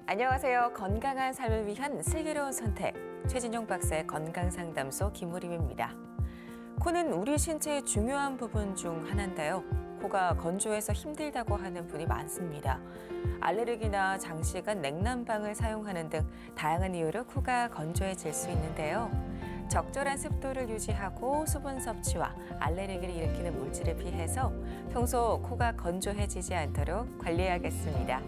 안녕하세요. 건강한 삶을 위한 슬기로운 선택. 최진용 박사의 건강상담소 김우림입니다. 코는 우리 신체의 중요한 부분 중 하나인데요. 코가 건조해서 힘들다고 하는 분이 많습니다. 알레르기나 장시간 냉난방을 사용하는 등 다양한 이유로 코가 건조해질 수 있는데요. 적절한 습도를 유지하고 수분 섭취와 알레르기를 일으키는 물질을 피해서 평소 코가 건조해지지 않도록 관리해야겠습니다.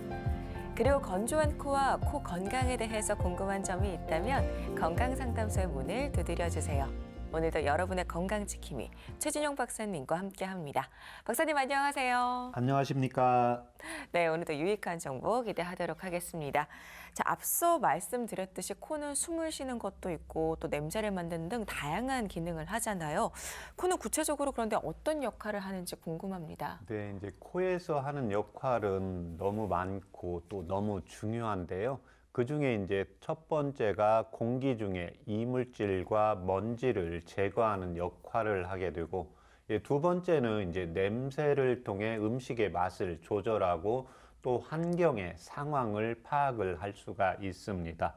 그리고 건조한 코와 코 건강에 대해서 궁금한 점이 있다면 건강상담소의 문을 두드려주세요. 오늘도 여러분의 건강지킴이 최진용 박사님과 함께합니다. 박사님 안녕하세요. 안녕하십니까? 네, 오늘도 유익한 정보 기대하도록 하겠습니다. 자, 앞서 말씀드렸듯이 코는 숨을 쉬는 것도 있고 또 냄새를 맡는 등 다양한 기능을 하잖아요. 코는 구체적으로 그런데 어떤 역할을 하는지 궁금합니다. 네, 이제 코에서 하는 역할은 너무 많고 또 너무 중요한데요. 그 중에 이제 첫 번째가 공기 중에 이물질과 먼지를 제거하는 역할을 하게 되고, 두 번째는 이제 냄새를 통해 음식의 맛을 조절하고 또 환경의 상황을 파악을 할 수가 있습니다.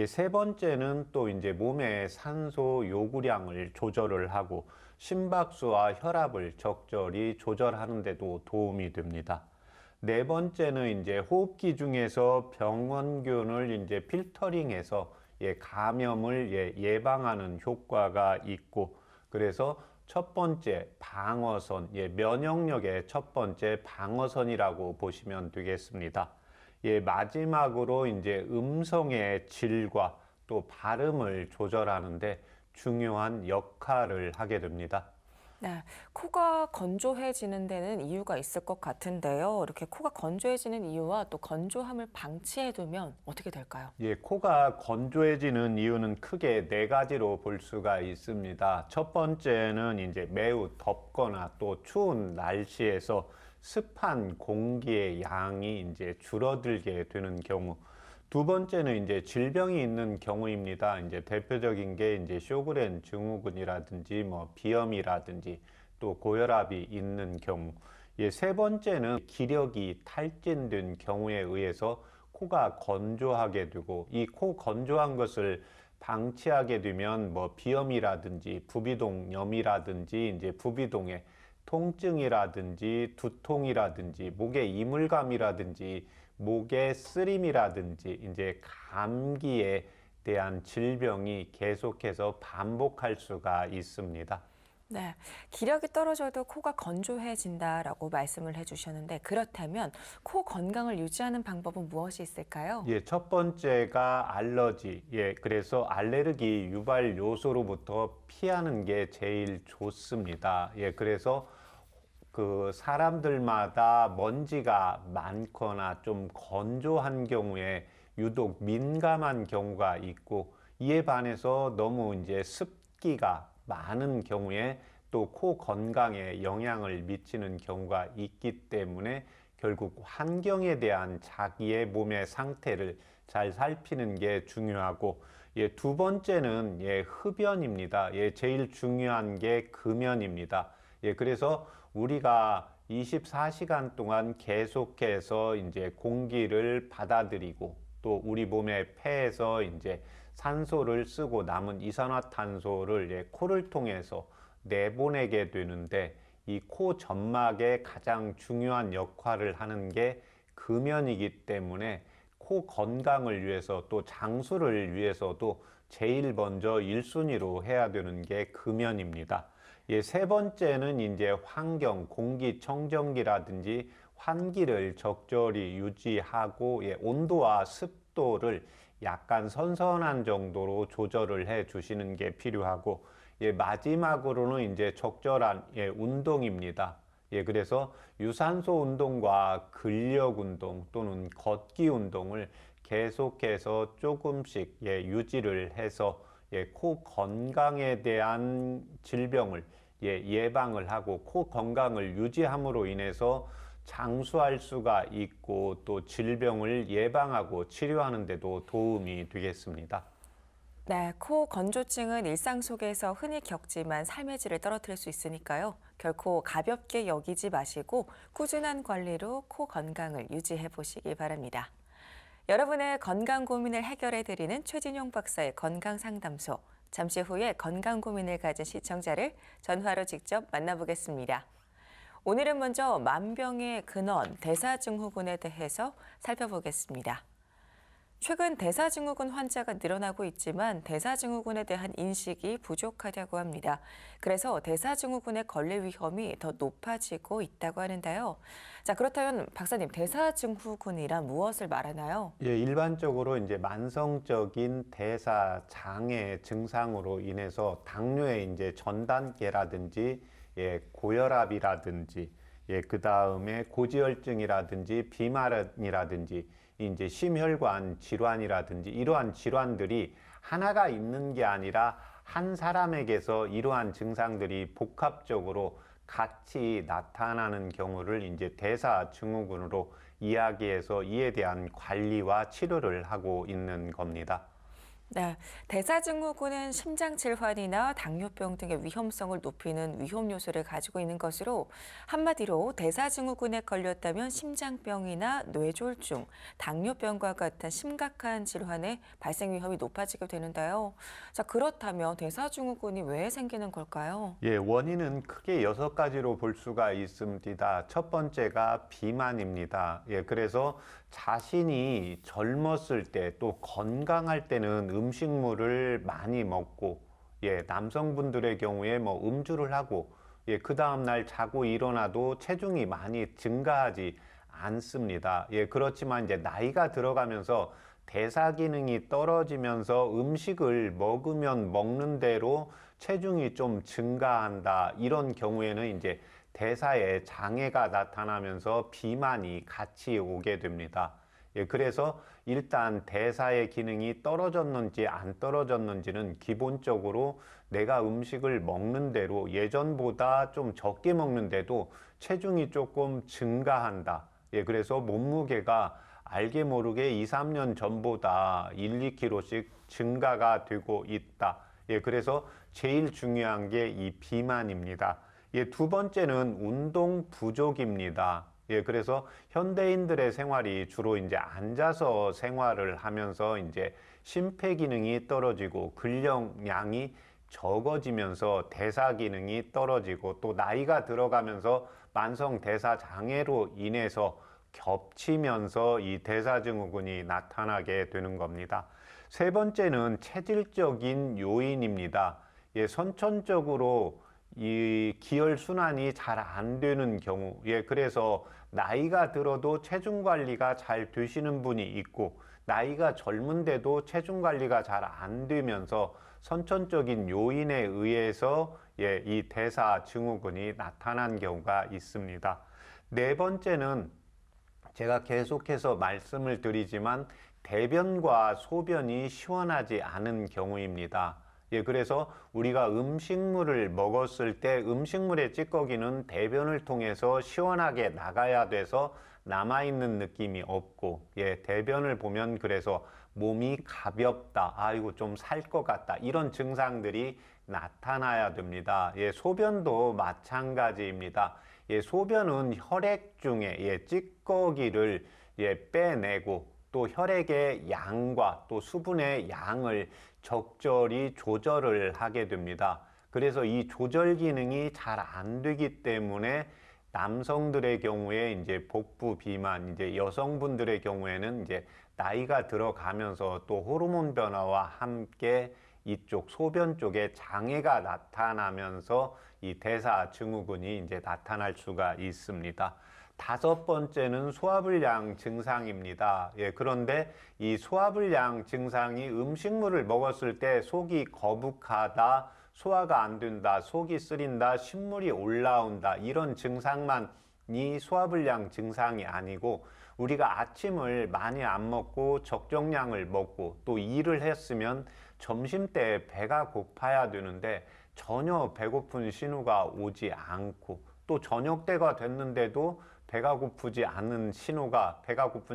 세 번째는 또 이제 몸의 산소 요구량을 조절을 하고 심박수와 혈압을 적절히 조절하는 데도 도움이 됩니다. 네 번째는 이제 호흡기 중에서 병원균을 이제 필터링해서 감염을 예방하는 효과가 있고, 그래서 첫 번째 방어선, 면역력의 첫 번째 방어선이라고 보시면 되겠습니다. 마지막으로 이제 음성의 질과 또 발음을 조절하는데 중요한 역할을 하게 됩니다. 네, 코가 건조해지는 데는 이유가 있을 것 같은데요. 이렇게 코가 건조해지는 이유와 또 건조함을 방치해두면 어떻게 될까요? 코가 건조해지는 이유는 크게 네 가지로 볼 수가 있습니다. 첫 번째는 이제 매우 덥거나 또 추운 날씨에서 습한 공기의 양이 이제 줄어들게 되는 경우. 두 번째는 이제 질병이 있는 경우입니다. 이제 대표적인 게 이제 쇼그렌 증후군이라든지 비염이라든지 또 고혈압이 있는 경우. 세 번째는 기력이 탈진된 경우에 의해서 코가 건조하게 되고, 이 코 건조한 것을 방치하게 되면 비염이라든지 부비동염이라든지 이제 부비동의 통증이라든지 두통이라든지 목의 이물감이라든지 목의 쓰림이라든지 이제 감기에 대한 질병이 계속해서 반복할 수가 있습니다. 네, 기력이 떨어져도 코가 건조해진다라고 말씀을 해주셨는데 그렇다면 코 건강을 유지하는 방법은 무엇이 있을까요? 첫 번째가 알러지. 그래서 알레르기 유발 요소로부터 피하는 게 제일 좋습니다. 그래서 그 사람들마다 먼지가 많거나 좀 건조한 경우에 유독 민감한 경우가 있고, 이에 반해서 너무 이제 습기가 많은 경우에 또 코 건강에 영향을 미치는 경우가 있기 때문에 결국 환경에 대한 자기의 몸의 상태를 잘 살피는 게 중요하고, 두 번째는 흡연입니다. 제일 중요한 게 금연입니다. 그래서 우리가 24시간 동안 계속해서 이제 공기를 받아들이고 또 우리 몸의 폐에서 이제 산소를 쓰고 남은 이산화탄소를 코를 통해서 내보내게 되는데, 이 코 점막의 가장 중요한 역할을 하는 게 금연이기 때문에 코 건강을 위해서 또 장수를 위해서도 제일 먼저 1순위로 해야 되는 게 금연입니다. 세 번째는 이제 환경, 공기청정기라든지 환기를 적절히 유지하고 온도와 습도를 약간 선선한 정도로 조절을 해 주시는 게 필요하고, 마지막으로는 이제 적절한 운동입니다. 그래서 유산소 운동과 근력 운동 또는 걷기 운동을 계속해서 조금씩 유지를 해서 코 건강에 대한 질병을 예방을 하고 코 건강을 유지함으로 인해서 장수할 수가 있고 또 질병을 예방하고 치료하는 데도 도움이 되겠습니다. 네, 코 건조증은 일상 속에서 흔히 겪지만 삶의 질을 떨어뜨릴 수 있으니까요. 결코 가볍게 여기지 마시고 꾸준한 관리로 코 건강을 유지해 보시기 바랍니다. 여러분의 건강 고민을 해결해 드리는 최진용 박사의 건강상담소. 잠시 후에 건강 고민을 가진 시청자를 전화로 직접 만나보겠습니다. 오늘은 먼저 만병의 근원, 대사증후군에 대해서 살펴보겠습니다. 최근 대사증후군 환자가 늘어나고 있지만 대사증후군에 대한 인식이 부족하다고 합니다. 그래서 대사증후군에 걸릴 위험이 더 높아지고 있다고 하는데요. 자, 그렇다면 박사님, 대사증후군이란 무엇을 말하나요? 예, 일반적으로 이제 만성적인 대사 장애 증상으로 인해서 당뇨의 이제 전 단계라든지 고혈압이라든지 그다음에 고지혈증이라든지 비만이라든지 이제 심혈관 질환이라든지 이러한 질환들이 하나가 있는 게 아니라 한 사람에게서 이러한 증상들이 복합적으로 같이 나타나는 경우를 이제 대사증후군으로 이야기해서 이에 대한 관리와 치료를 하고 있는 겁니다. 네, 대사증후군은 심장질환이나 당뇨병 등의 위험성을 높이는 위험 요소를 가지고 있는 것으로 한마디로 대사증후군에 걸렸다면 심장병이나 뇌졸중, 당뇨병과 같은 심각한 질환의 발생 위험이 높아지게 되는데요. 자, 그렇다면 대사증후군이 왜 생기는 걸까요? 예, 원인은 크게 6가지로 볼 수가 있습니다. 첫 번째가 비만입니다. 그래서 자신이 젊었을 때 또 건강할 때는 음식물을 많이 먹고, 남성분들의 경우에 뭐 음주를 하고, 그 다음날 자고 일어나도 체중이 많이 증가하지 않습니다. 그렇지만 이제 나이가 들어가면서 대사 기능이 떨어지면서 음식을 먹으면 먹는 대로 체중이 좀 증가한다. 이런 경우에는 이제 대사에 장애가 나타나면서 비만이 같이 오게 됩니다. 그래서 일단 대사의 기능이 떨어졌는지 안 떨어졌는지는 기본적으로 내가 음식을 먹는 대로 예전보다 좀 적게 먹는데도 체중이 조금 증가한다. 그래서 몸무게가 알게 모르게 2, 3년 전보다 1, 2kg씩 증가가 되고 있다. 그래서 제일 중요한 게 이 비만입니다. 두 번째는 운동 부족입니다. 그래서 현대인들의 생활이 주로 이제 앉아서 생활을 하면서 이제 심폐 기능이 떨어지고 근력량이 적어지면서 대사 기능이 떨어지고 또 나이가 들어가면서 만성 대사 장애로 인해서 겹치면서 이 대사증후군이 나타나게 되는 겁니다. 세 번째는 체질적인 요인입니다. 선천적으로 이 기혈순환이 잘 안 되는 경우, 그래서 나이가 들어도 체중 관리가 잘 되시는 분이 있고, 나이가 젊은데도 체중 관리가 잘 안 되면서 선천적인 요인에 의해서 이 대사증후군이 나타난 경우가 있습니다. 네 번째는 제가 계속해서 말씀을 드리지만 대변과 소변이 시원하지 않은 경우입니다. 그래서 우리가 음식물을 먹었을 때 음식물의 찌꺼기는 대변을 통해서 시원하게 나가야 돼서 남아있는 느낌이 없고, 대변을 보면 그래서 몸이 가볍다, 아이고 좀 살 것 같다, 이런 증상들이 나타나야 됩니다. 소변도 마찬가지입니다. 소변은 혈액 중에 찌꺼기를 빼내고 또 혈액의 양과 또 수분의 양을 적절히 조절을 하게 됩니다. 그래서 이 조절 기능이 잘 안 되기 때문에 남성들의 경우에 이제 복부 비만, 이제 여성분들의 경우에는 이제 나이가 들어가면서 또 호르몬 변화와 함께 이쪽 소변 쪽에 장애가 나타나면서 이 대사증후군이 이제 나타날 수가 있습니다. 다섯 번째는 소화불량 증상입니다. 그런데 이 소화불량 증상이 음식물을 먹었을 때 속이 거북하다, 소화가 안 된다, 속이 쓰린다, 신물이 올라온다, 이런 증상만이 소화불량 증상이 아니고, 우리가 아침을 많이 안 먹고 적정량을 먹고 또 일을 했으면 점심때 배가 고파야 되는데 전혀 배고픈 신호가 오지 않고, 또 저녁 때가 됐는데도 배가 고픈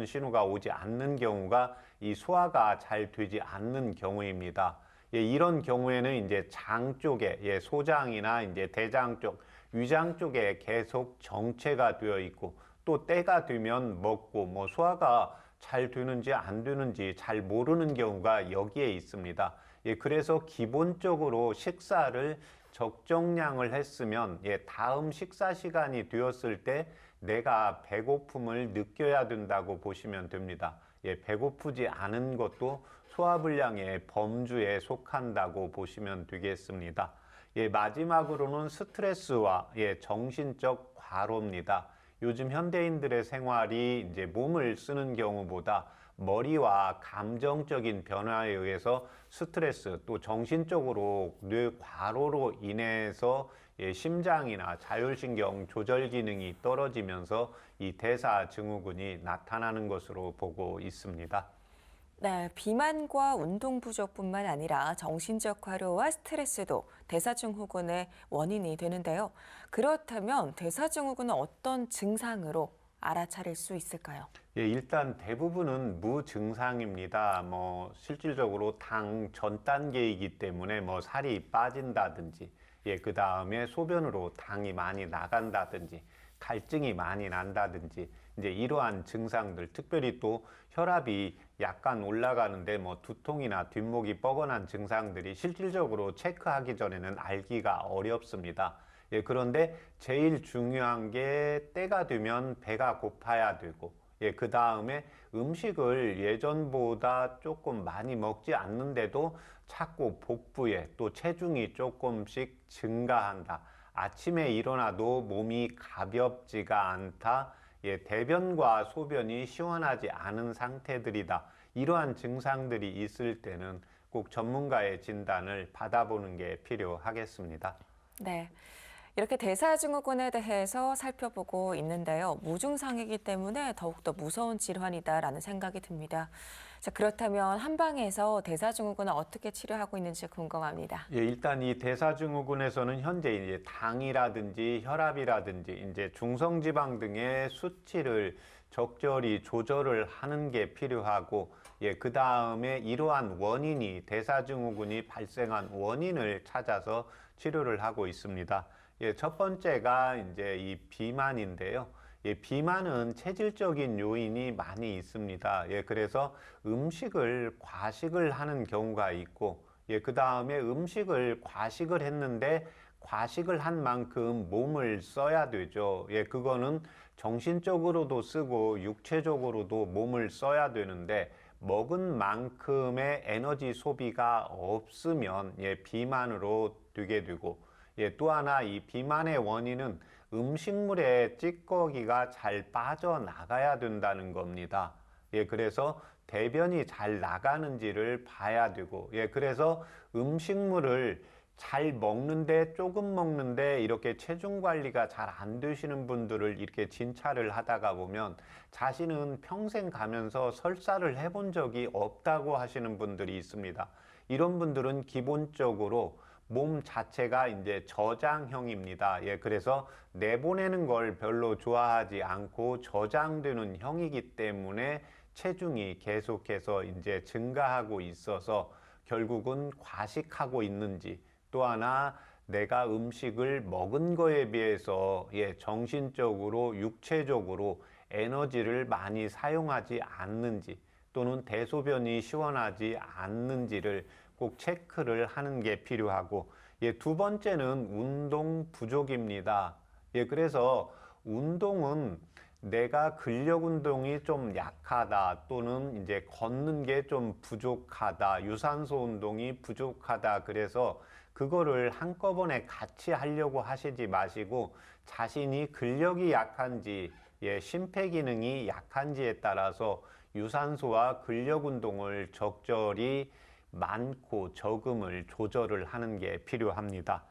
신호가 오지 않는 경우가 이 소화가 잘 되지 않는 경우입니다. 이런 경우에는 이제 장 쪽에, 소장이나 이제 대장 쪽, 위장 쪽에 계속 정체가 되어 있고, 또 때가 되면 먹고, 소화가 잘 되는지 안 되는지 잘 모르는 경우가 여기에 있습니다. 예, 그래서 기본적으로 식사를 적정량을 했으면 다음 식사 시간이 되었을 때 내가 배고픔을 느껴야 된다고 보시면 됩니다. 배고프지 않은 것도 소화불량의 범주에 속한다고 보시면 되겠습니다. 마지막으로는 스트레스와 정신적 과로입니다. 요즘 현대인들의 생활이 이제 몸을 쓰는 경우보다 머리와 감정적인 변화에 의해서 스트레스 또 정신적으로 뇌 과로로 인해서 심장이나 자율신경 조절 기능이 떨어지면서 이 대사증후군이 나타나는 것으로 보고 있습니다. 네, 비만과 운동 부족뿐만 아니라 정신적 과로와 스트레스도 대사증후군의 원인이 되는데요. 그렇다면 대사증후군은 어떤 증상으로 알아차릴 수 있을까요? 일단 대부분은 무증상입니다. 실질적으로 당 전 단계이기 때문에 살이 빠진다든지, 그 다음에 소변으로 당이 많이 나간다든지, 갈증이 많이 난다든지, 이제 이러한 증상들, 특별히 또 혈압이 약간 올라가는데 두통이나 뒷목이 뻐근한 증상들이 실질적으로 체크하기 전에는 알기가 어렵습니다. 그런데 제일 중요한 게 때가 되면 배가 고파야 되고, 그 다음에 음식을 예전보다 조금 많이 먹지 않는데도 자꾸 복부에 또 체중이 조금씩 증가한다. 아침에 일어나도 몸이 가볍지가 않다. 대변과 소변이 시원하지 않은 상태들이다. 이러한 증상들이 있을 때는 꼭 전문가의 진단을 받아보는 게 필요하겠습니다. 네. 이렇게 대사증후군에 대해서 살펴보고 있는데요. 무증상이기 때문에 더욱더 무서운 질환이다라는 생각이 듭니다. 자, 그렇다면 한방에서 대사증후군을 어떻게 치료하고 있는지 궁금합니다. 일단 이 대사증후군에서는 현재 이제 당이라든지 혈압이라든지 이제 중성지방 등의 수치를 적절히 조절을 하는 게 필요하고, 그 다음에 이러한 원인이 대사증후군이 발생한 원인을 찾아서 치료를 하고 있습니다. 첫 번째가 이제 이 비만인데요. 비만은 체질적인 요인이 많이 있습니다. 그래서 음식을 과식을 하는 경우가 있고, 그 다음에 음식을 과식을 했는데 과식을 한 만큼 몸을 써야 되죠. 그거는 정신적으로도 쓰고 육체적으로도 몸을 써야 되는데 먹은 만큼의 에너지 소비가 없으면 비만으로 되게 되고, 또 하나 이 비만의 원인은 음식물의 찌꺼기가 잘 빠져나가야 된다는 겁니다. 그래서 대변이 잘 나가는지를 봐야 되고, 그래서 음식물을 잘 먹는데 조금 먹는데 이렇게 체중 관리가 잘 안 되시는 분들을 이렇게 진찰을 하다가 보면 자신은 평생 가면서 설사를 해본 적이 없다고 하시는 분들이 있습니다. 이런 분들은 기본적으로 몸 자체가 이제 저장형입니다. 그래서 내보내는 걸 별로 좋아하지 않고 저장되는 형이기 때문에 체중이 계속해서 이제 증가하고 있어서 결국은 과식하고 있는지, 또 하나 내가 음식을 먹은 거에 비해서 정신적으로 육체적으로 에너지를 많이 사용하지 않는지, 또는 대소변이 시원하지 않는지를 꼭 체크를 하는 게 필요하고, 두 번째는 운동 부족입니다. 그래서 운동은 내가 근력 운동이 좀 약하다, 또는 이제 걷는 게 좀 부족하다, 유산소 운동이 부족하다, 그래서 그거를 한꺼번에 같이 하려고 하시지 마시고 자신이 근력이 약한지, 심폐기능이 약한지에 따라서 유산소와 근력 운동을 적절히 많고 적음을 조절을 하는 게 필요합니다.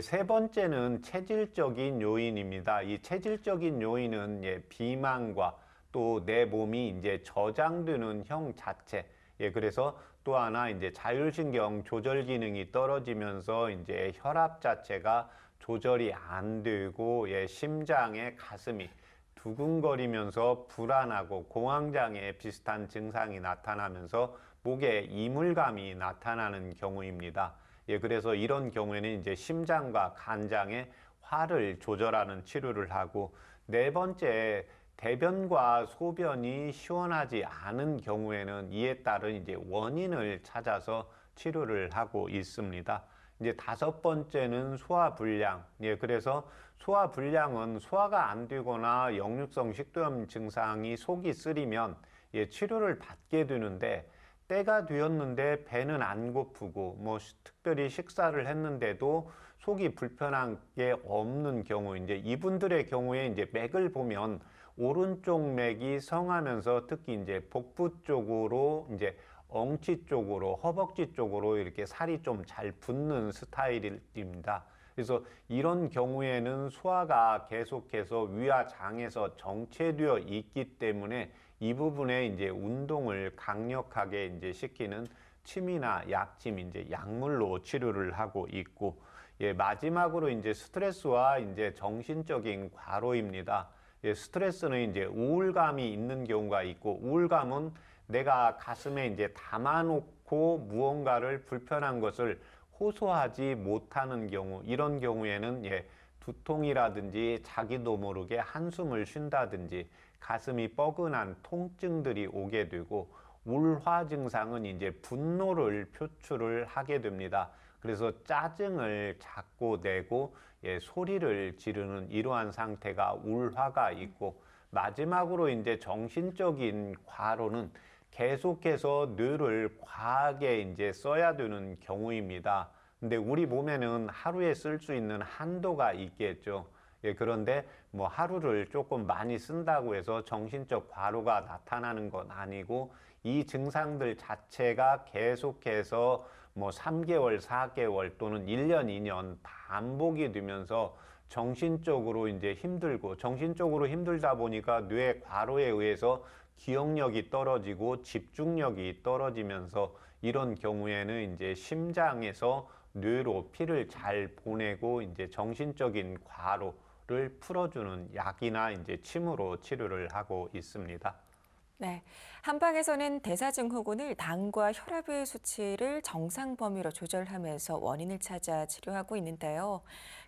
세 번째는 체질적인 요인입니다. 이 체질적인 요인은 비만과 또 내 몸이 이제 저장되는 형 자체. 그래서 또 하나 이제 자율신경 조절 기능이 떨어지면서 이제 혈압 자체가 조절이 안 되고, 심장의 가슴이 두근거리면서 불안하고 공황장애 비슷한 증상이 나타나면서 목에 이물감이 나타나는 경우입니다. 그래서 이런 경우에는 이제 심장과 간장의 화를 조절하는 치료를 하고, 네 번째 대변과 소변이 시원하지 않은 경우에는 이에 따른 이제 원인을 찾아서 치료를 하고 있습니다. 이제 다섯 번째는 소화불량. 예, 그래서 소화불량은 소화가 안 되거나 역류성 식도염 증상이 속이 쓰리면 예, 치료를 받게 되는데 때가 되었는데 배는 안 고프고 뭐 특별히 식사를 했는데도 속이 불편한 게 없는 경우 이제 이분들의 경우에 이제 맥을 보면 오른쪽 맥이 성하면서 특히 이제 복부 쪽으로 이제 엉치 쪽으로 허벅지 쪽으로 이렇게 살이 좀 잘 붙는 스타일입니다. 그래서 이런 경우에는 소화가 계속해서 위와 장에서 정체되어 있기 때문에 이 부분에 이제 운동을 강력하게 이제 시키는 침이나 약침, 이제 약물로 치료를 하고 있고, 예, 마지막으로 이제 스트레스와 이제 정신적인 과로입니다. 예, 스트레스는 이제 우울감이 있는 경우가 있고, 우울감은 내가 가슴에 이제 담아놓고 무언가를 불편한 것을 호소하지 못하는 경우, 이런 경우에는 예, 두통이라든지 자기도 모르게 한숨을 쉰다든지 가슴이 뻐근한 통증들이 오게 되고, 울화 증상은 이제 분노를 표출을 하게 됩니다. 그래서 짜증을 자꾸 내고 예, 소리를 지르는 이러한 상태가 울화가 있고, 마지막으로 이제 정신적인 과로는 계속해서 뇌를 과하게 이제 써야 되는 경우입니다. 근데 우리 몸에는 하루에 쓸 수 있는 한도가 있겠죠. 예, 그런데 뭐 하루를 조금 많이 쓴다고 해서 정신적 과로가 나타나는 건 아니고, 이 증상들 자체가 계속해서 뭐 3개월, 4개월 또는 1년, 2년 반복이 되면서 정신적으로 이제 힘들고, 정신적으로 힘들다 보니까 뇌 과로에 의해서 기억력이 떨어지고 집중력이 떨어지면서 이런 경우에는 이제 심장에서 뇌로 피를 잘 보내고 이제 정신적인 과로를 풀어주는 약이나 이제 침으로 치료를 하고 있습니다. 네, 한방에서는 대사증후군을 당과 혈압의 수치를 정상 범위로 조절하면서 원인을 찾아 치료하고 있는데요.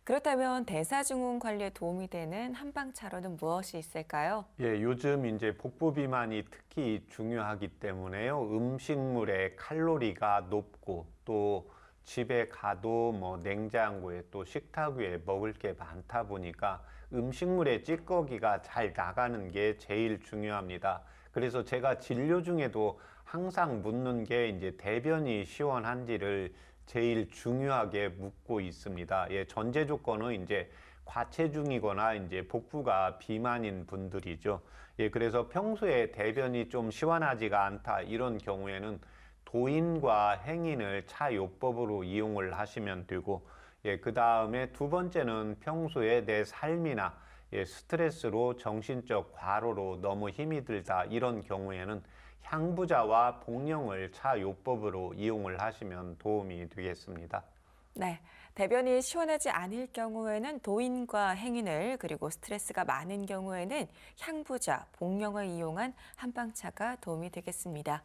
그렇다면 대사증후군 관리에 도움이 되는 한방차로는 무엇이 있을까요? 예, 요즘 이제 복부 비만이 특히 중요하기 때문에요. 음식물의 칼로리가 높고 또 집에 가도 뭐 냉장고에 또 식탁 위에 먹을 게 많다 보니까 음식물의 찌꺼기가 잘 나가는 게 제일 중요합니다. 그래서 제가 진료 중에도 항상 묻는 게 이제 대변이 시원한지를 제일 중요하게 묻고 있습니다. 예, 전제 조건은 이제 과체중이거나 이제 복부가 비만인 분들이죠. 예, 그래서 평소에 대변이 좀 시원하지가 않다 이런 경우에는 도인과 행인을 차요법으로 이용을 하시면 되고, 예, 그 다음에 두 번째는 평소에 내 삶이나 예, 스트레스로 정신적 과로로 너무 힘이 들다 이런 경우에는 향부자와 복령을 차요법으로 이용을 하시면 도움이 되겠습니다. 네, 대변이 시원하지 않을 경우에는 도인과 행인을, 그리고 스트레스가 많은 경우에는 향부자, 복령을 이용한 한방차가 도움이 되겠습니다.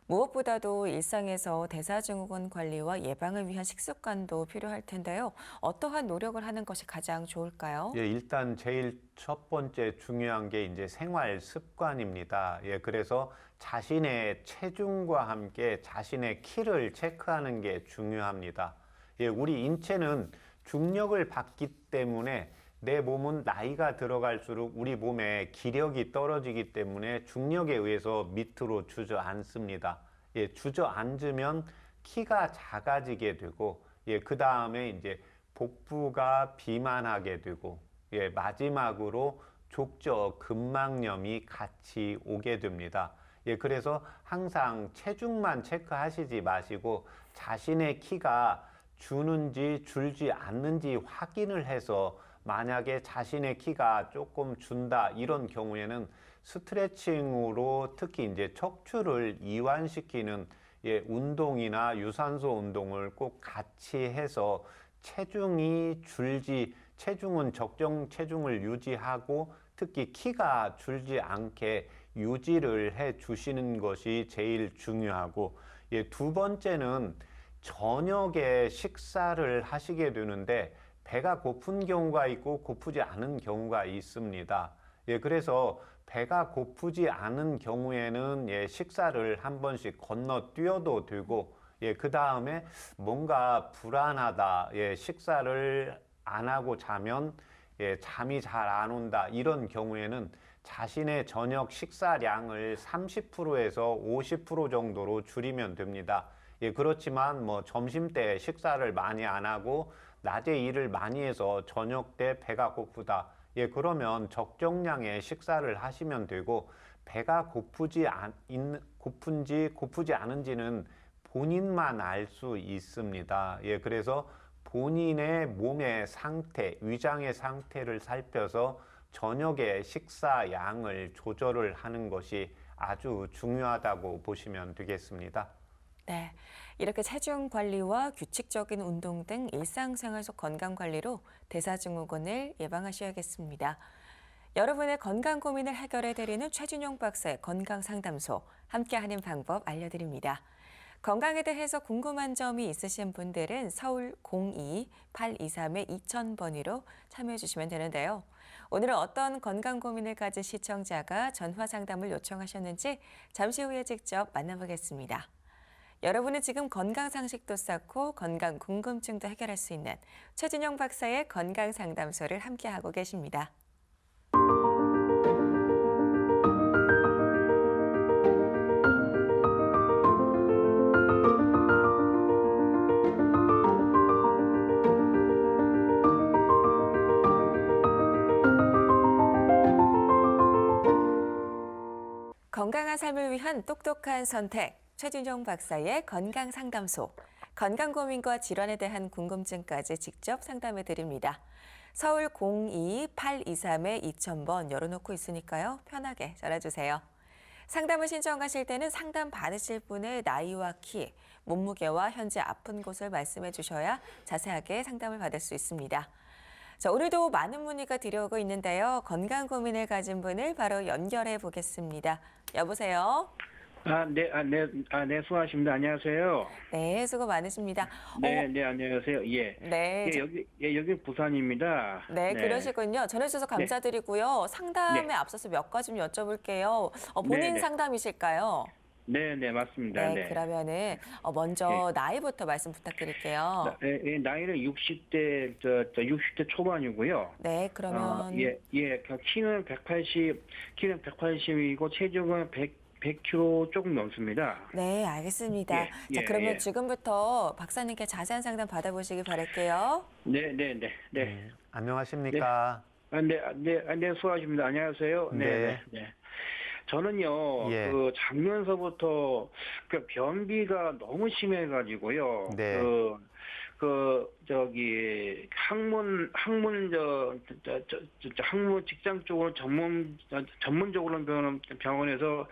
무엇보다도 일상에서 대사증후군 관리와 예방을 위한 식습관도 필요할 텐데요. 어떠한 노력을 하는 것이 가장 좋을까요? 예, 일단 제일 첫 번째 중요한 게 이제 생활 습관입니다. 예, 그래서 자신의 체중과 함께 자신의 키를 체크하는 게 중요합니다. 예, 우리 인체는 중력을 받기 때문에 내 몸은 나이가 들어갈수록 우리 몸의 기력이 떨어지기 때문에 중력에 의해서 밑으로 주저앉습니다. 예, 주저앉으면 키가 작아지게 되고, 예, 그 다음에 이제 복부가 비만하게 되고, 예, 마지막으로 족저 근막염이 같이 오게 됩니다. 예, 그래서 항상 체중만 체크하시지 마시고 자신의 키가 주는지 줄지 않는지 확인을 해서, 만약에 자신의 키가 조금 준다 이런 경우에는 스트레칭으로 특히 이제 척추를 이완시키는 예, 운동이나 유산소 운동을 꼭 같이 해서 체중이 줄지, 체중은 적정 체중을 유지하고 특히 키가 줄지 않게 유지를 해 주시는 것이 제일 중요하고, 예, 두 번째는 저녁에 식사를 하시게 되는데 배가 고픈 경우가 있고 고프지 않은 경우가 있습니다. 예, 그래서 배가 고프지 않은 경우에는 식사를 한 번씩 건너뛰어도 되고, 그 다음에 뭔가 불안하다, 식사를 안 하고 자면 잠이 잘 안 온다, 이런 경우에는 자신의 저녁 식사량을 30%에서 50% 정도로 줄이면 됩니다. 그렇지만 뭐 점심 때 식사를 많이 안 하고 낮에 일을 많이 해서 저녁 때 배가 고프다. 그러면 적정량의 식사를 하시면 되고, 배가 고픈지 고프지 않은지는 본인만 알 수 있습니다. 그래서 본인의 몸의 상태, 위장의 상태를 살펴서 저녁에 식사 양을 조절을 하는 것이 아주 중요하다고 보시면 되겠습니다. 네, 이렇게 체중 관리와 규칙적인 운동 등 일상생활 속 건강 관리로 대사증후군을 예방하셔야겠습니다. 여러분의 건강 고민을 해결해 드리는 최진용 박사의 건강 상담소, 함께하는 방법 알려드립니다. 건강에 대해서 궁금한 점이 있으신 분들은 서울 02-823-2000번으로 참여해 주시면 되는데요. 오늘은 어떤 건강 고민을 가진 시청자가 전화 상담을 요청하셨는지 잠시 후에 직접 만나보겠습니다. 여러분은 지금 건강 상식도 쌓고 건강 궁금증도 해결할 수 있는 최진용 박사의 건강 상담소를 함께하고 계십니다. 건강한 삶을 위한 똑똑한 선택, 최진용 박사의 건강 상담소. 건강 고민과 질환에 대한 궁금증까지 직접 상담해 드립니다. 서울 02-823-2000번 열어놓고 있으니까요. 편하게 전화주세요. 상담을 신청하실 때는 상담 받으실 분의 나이와 키, 몸무게와 현재 아픈 곳을 말씀해 주셔야 자세하게 상담을 받을 수 있습니다. 자, 오늘도 많은 문의가 들어오고 있는데요. 건강 고민을 가진 분을 바로 연결해 보겠습니다. 여보세요? 네, 수고하십니다. 안녕하세요. 네, 수고 많으십니다. 네, 안녕하세요. 예. 네. 여기 부산입니다. 네, 그러시군요. 전해주셔서 감사드리고요. 상담에 네. 앞서서 몇 가지 좀 여쭤볼게요. 본인 네. 상담이실까요? 네, 맞습니다. 네, 그러면은 먼저 나이부터 말씀 부탁드릴게요. 나이는 60대, 60대 초반이고요. 네, 그러면 키는 180이고 체중은 100kg 조금 넘습니다. 네, 알겠습니다. 자, 그러면 지금부터 박사님께 자세한 상담 받아보시기 바랄게요. 네. 안녕하십니까? 네, 수고하십니다. 안녕하세요. 네. 저는요, 작년서부터 변비가 너무 심해가지고요. 네. 학문 직장 쪽으로 전문적으로 병원에서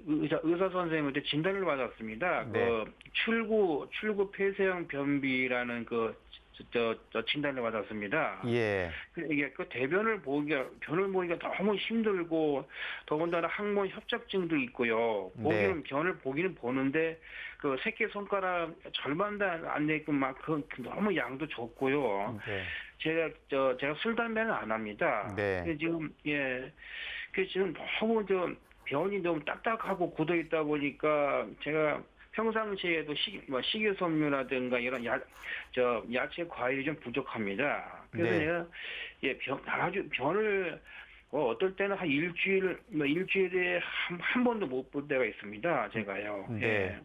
의사 선생님한테 진단을 받았습니다. 네. 출구 폐쇄형 변비라는 진단을 받았습니다. 예. 이게 변을 보기가 너무 힘들고, 더군다나 항문 협착증도 있고요. 변을 보기는 보는데, 새끼 손가락 절반도 안 되게끔 너무 양도 적고요. 네. 제가 술, 담배는 안 합니다. 네. 근데 지금 너무 변이 너무 딱딱하고 굳어 있다 보니까, 제가 평상시에도 식이섬유라든가 이런 야채 과일이 좀 부족합니다. 그래서 내가 변을 어떨 때는 한 일주일에 한 번도 못 볼 때가 있습니다. 제가요. 네.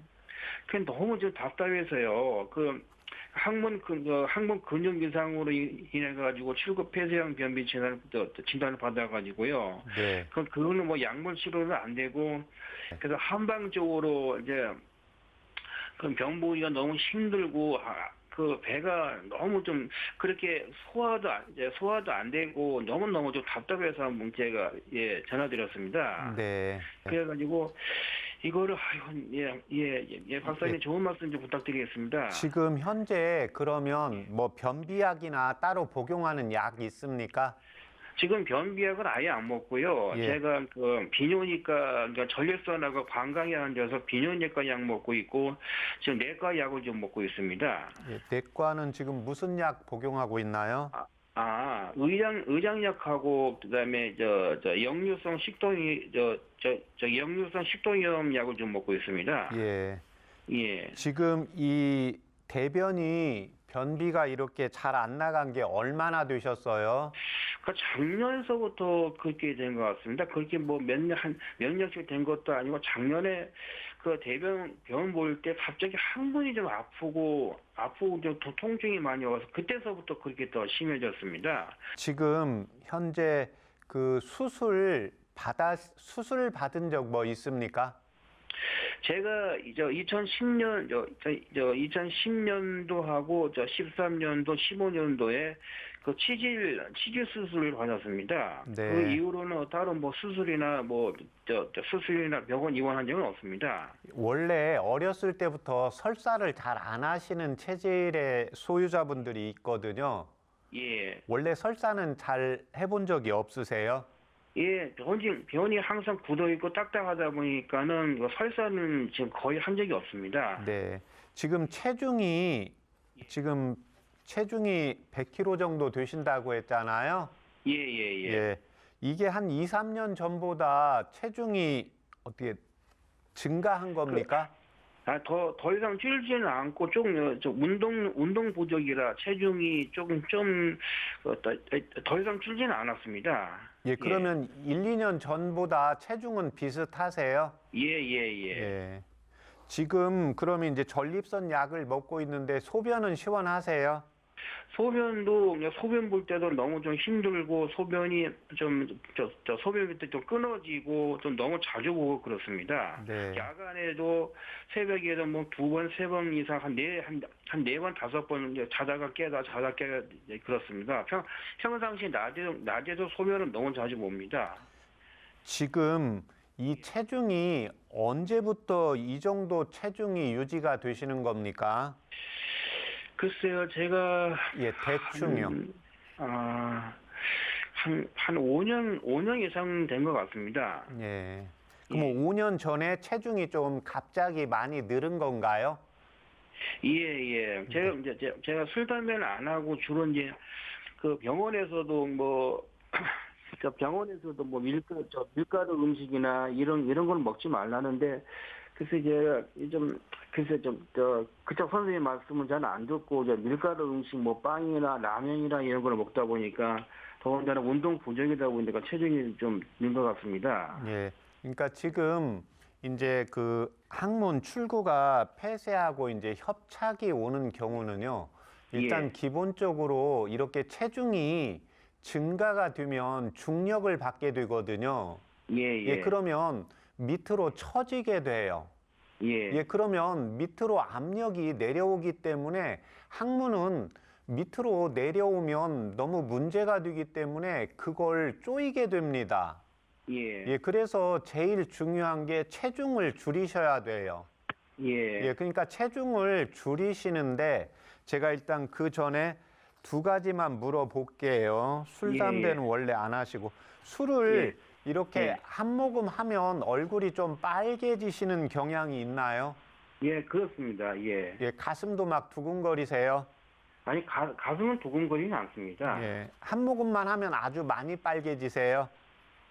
그 너무 좀 답답해서요. 항문 근육 이상으로 인해 가지고 출구 폐쇄형 변비 진단을 받아가지고요. 네. 그거는 약물 치료는 안 되고, 그래서 한방적으로 병 보기가 너무 힘들고, 배가 너무 좀 그렇게 소화도 안 되고 너무 좀 답답해서 한번 제가 전화드렸습니다. 네. 그래가지고 이거를 박사님 좋은 말씀 좀 부탁드리겠습니다. 지금 현재 그러면 변비약이나 따로 복용하는 약 있습니까? 지금 변비약은 아예 안 먹고요. 제가 비뇨기과, 전립선하고 방광이 안 돼서 비뇨기과 약 먹고 있고, 지금 내과 약을 좀 먹고 있습니다. 내과는 지금 무슨 약 복용하고 있나요? 의장약하고 그다음에 역류성 식도염 역류성 식도염 약을 좀 먹고 있습니다. 예. 예. 지금 이 대변이 변비가 이렇게 잘 안 나간 게 얼마나 되셨어요? 그 작년서부터 그렇게 된 것 같습니다. 그렇게 뭐 몇 년씩 된 것도 아니고 작년에 그 병원 볼 때 갑자기 항문이 좀 아프고 좀 통증이 많이 와서 그때서부터 그렇게 더 심해졌습니다. 지금 현재 그 수술 받은 적 뭐 있습니까? 제가 2010년도하고 13년도, 15년도에 그 치질 수술을 받았습니다. 네. 그 이후로는 다른 뭐 수술이나 병원 입원한 적은 없습니다. 원래 어렸을 때부터 설사를 잘 안 하시는 체질의 소유자분들이 있거든요. 예. 원래 설사는 잘 해본 적이 없으세요? 예, 병원이 항상 굳어 있고 딱딱하다 보니까는 설사는 지금 거의 한 적이 없습니다. 네. 지금 체중이 100kg 정도 되신다고 했잖아요. 예, 예, 예. 예. 이게 한 2, 3년 전보다 체중이 어떻게 증가한 겁니까? 더 이상 줄지는 않고 조금 운동 부족이라 체중이 조금 더 이상 줄지는 않았습니다. 예, 그러면 1, 2년 전보다 체중은 비슷하세요? 예, 예, 예. 예. 지금 그러면 이제 전립선 약을 먹고 있는데 소변은 시원하세요? 소변 볼 때도 너무 좀 힘들고 소변이 소변 밑에 좀 끊어지고 좀 너무 자주 보고 그렇습니다. 네. 야간에도 새벽에도 뭐 2번, 3번 이상 한 4번, 5번 자다가 깨다 그렇습니다. 평상시 낮에도 소변은 너무 자주 봅니다. 지금 이 체중이 언제부터 이 정도 체중이 유지가 되시는 겁니까? 글쎄요, 제가 예, 대충요. 한 5년 이상 된 것 같습니다. 예. 그럼 5년 전에 체중이 좀 갑자기 많이 늘은 건가요? 예, 예. 제가 술 담배는 안 하고 주로 이제 그 병원에서도 뭐 밀가루 음식이나 이런 걸 먹지 말라는데 그래서 그쪽 선생님 말씀은 잘 안 듣고 밀가루 음식 뭐 빵이나 라면이나 이런 걸 먹다 보니까 더군다나 운동 부족이다 보니까 체중이 좀 는 것 같습니다. 예. 그러니까 지금 이제 그 항문 출구가 폐쇄하고 이제 협착이 오는 경우는요. 일단 예. 기본적으로 이렇게 체중이 증가가 되면 중력을 받게 되거든요. 예, 예, 그러면 밑으로 처지게 돼요. 예. 예, 그러면 밑으로 압력이 내려오기 때문에 항문은 밑으로 내려오면 너무 문제가 되기 때문에 그걸 쪼이게 됩니다. 예. 예, 그래서 제일 중요한 게 체중을 줄이셔야 돼요. 예. 예, 그러니까 체중을 줄이시는데 제가 일단 그 전에 2가지만 물어볼게요. 술, 예, 담배는 예. 원래 안 하시고 술을 이렇게 예. 한 모금 하면 얼굴이 좀 빨개지시는 경향이 있나요? 예, 그렇습니다. 예. 예, 가슴도 막 두근거리세요? 아니, 가슴은 두근거리는 않습니다. 예, 한 모금만 하면 아주 많이 빨개지세요?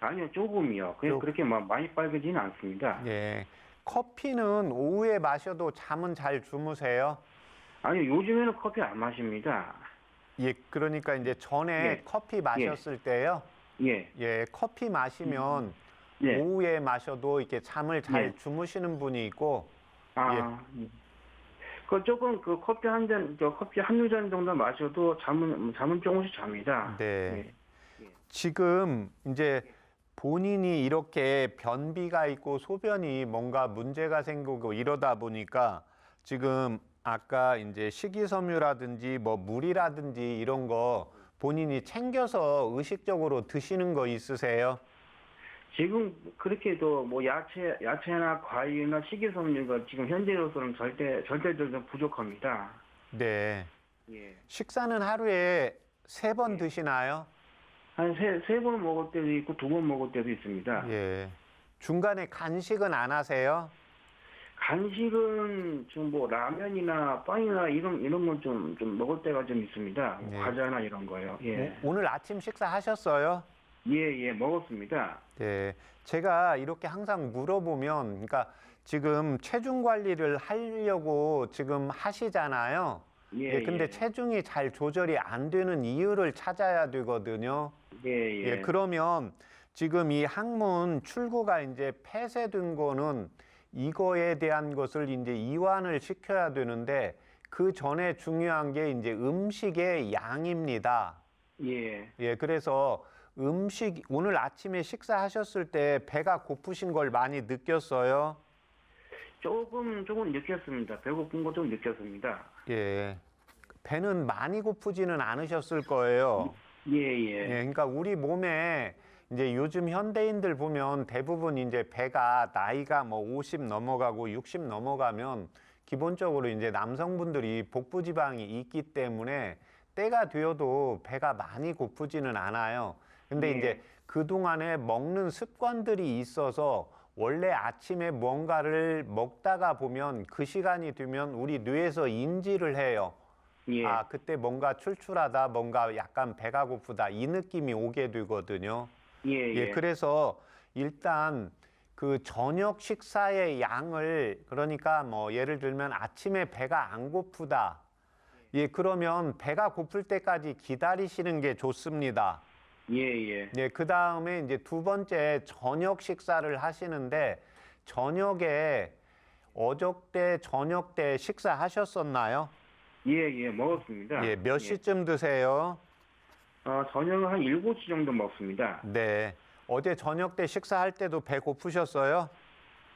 아니요, 조금이요. 그렇게 많이 빨개지는 않습니다. 예, 커피는 오후에 마셔도 잠은 잘 주무세요? 아니요, 요즘에는 커피 안 마십니다. 예, 그러니까 이제 전에 예. 커피 마셨을 때요. 예. 예, 커피 마시면 예. 오후에 마셔도 이렇게 잠을 잘 예. 주무시는 분이 있고, 조금 커피 한두 잔 정도 마셔도 잠은 조금씩 잡니다. 네. 예. 지금 이제 본인이 이렇게 변비가 있고 소변이 뭔가 문제가 생기고 이러다 보니까 지금 아까 이제 식이섬유라든지 뭐 물이라든지 이런 거 본인이 챙겨서 의식적으로 드시는 거 있으세요? 지금 그렇게도 뭐 야채나 과일이나 식이섬유가 지금 현재로서는 절대적으로 부족합니다. 네. 예. 식사는 하루에 3번 드시나요? 한 세 번 먹을 때도 있고 2번 먹을 때도 있습니다. 예. 중간에 간식은 안 하세요? 간식은 지금 뭐 라면이나 빵이나 이런 건 좀 먹을 때가 좀 있습니다. 네. 과자나 이런 거요. 예. 오늘 아침 식사하셨어요? 예, 먹었습니다. 네, 제가 이렇게 항상 물어보면, 그러니까 지금 체중 관리를 하려고 지금 하시잖아요. 예, 근데 예. 체중이 잘 조절이 안 되는 이유를 찾아야 되거든요. 예. 그러면 지금 이 항문 출구가 이제 폐쇄된 거는 이거에 대한 것을 이제 이완을 시켜야 되는데 그 전에 중요한 게 이제 음식의 양입니다. 예. 그래서 오늘 아침에 식사하셨을 때 배가 고프신 걸 많이 느꼈어요? 조금 느꼈습니다. 배고픈 거 좀 느꼈습니다. 배는 많이 고프지는 않으셨을 거예요. 예. 그러니까 우리 몸에 이제 요즘 현대인들 보면 대부분 이제 배가 나이가 뭐 50 넘어가고 60 넘어가면 기본적으로 이제 남성분들이 복부 지방이 있기 때문에 때가 되어도 배가 많이 고프지는 않아요. 근데 예. 이제 그동안에 먹는 습관들이 있어서 원래 아침에 뭔가를 먹다가 보면 그 시간이 되면 우리 뇌에서 인지를 해요. 예. 아, 그때 뭔가 출출하다, 뭔가 약간 배가 고프다, 이 느낌이 오게 되거든요. 예. 그래서 일단 그 저녁 식사의 양을, 그러니까 뭐 예를 들면 아침에 배가 안 고프다. 그러면 배가 고플 때까지 기다리시는 게 좋습니다. 예. 그 다음에 이제 두 번째 저녁 식사를 하시는데 저녁에 어저께 저녁 때 식사하셨었나요? 예, 먹었습니다. 몇 시쯤 드세요? 저녁은 한 7시 정도 먹습니다. 네. 어제 저녁 때 식사할 때도 배 고프셨어요?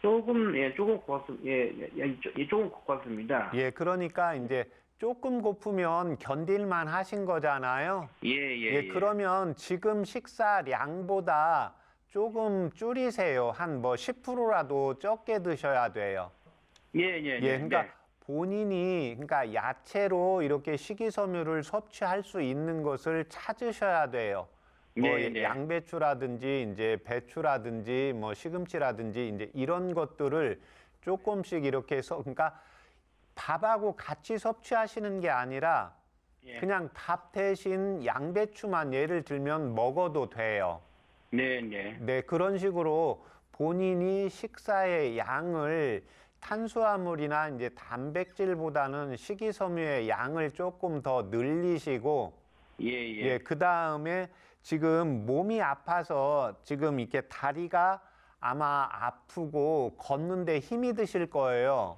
조금 조금 고팠습니다. 그러니까 이제 조금 고프면 견딜만 하신 거잖아요. 예. 그러면 지금 식사량보다 조금 줄이세요. 한 뭐 10%라도 적게 드셔야 돼요. 그러니까 본인이 그러니까 야채로 이렇게 식이섬유를 섭취할 수 있는 것을 찾으셔야 돼요. 양배추라든지 이제 배추라든지 뭐 시금치라든지 이제 이런 것들을 조금씩 이렇게 그러니까 밥하고 같이 섭취하시는 게 아니라 그냥 밥 대신 양배추만 예를 들면 먹어도 돼요. 그런 식으로 본인이 식사의 양을 탄수화물이나 이제 단백질보다는 식이섬유의 양을 조금 더 늘리시고 그 다음에 지금 몸이 아파서 지금 이렇게 다리가 아마 아프고 걷는데 힘이 드실 거예요.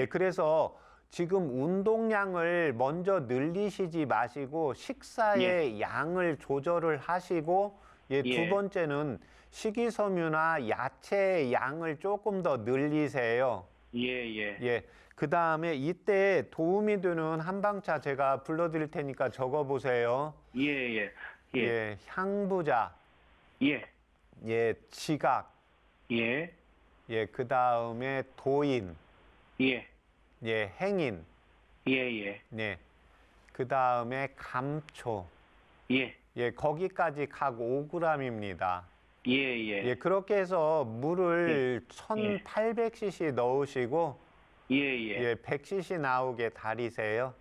그래서 지금 운동량을 먼저 늘리시지 마시고 식사의 양을 조절을 하시고 두 번째는 식이섬유나 야채의 양을 조금 더 늘리세요. 그 다음에 이때 도움이 되는 한방차 제가 불러드릴 테니까 적어보세요. 향부자. 지각. 그 다음에 도인. 행인. 그 다음에 감초. 거기까지 각 5g입니다. 그렇게 해서 물을 1800cc 넣으시고 100cc 나오게 달이세요.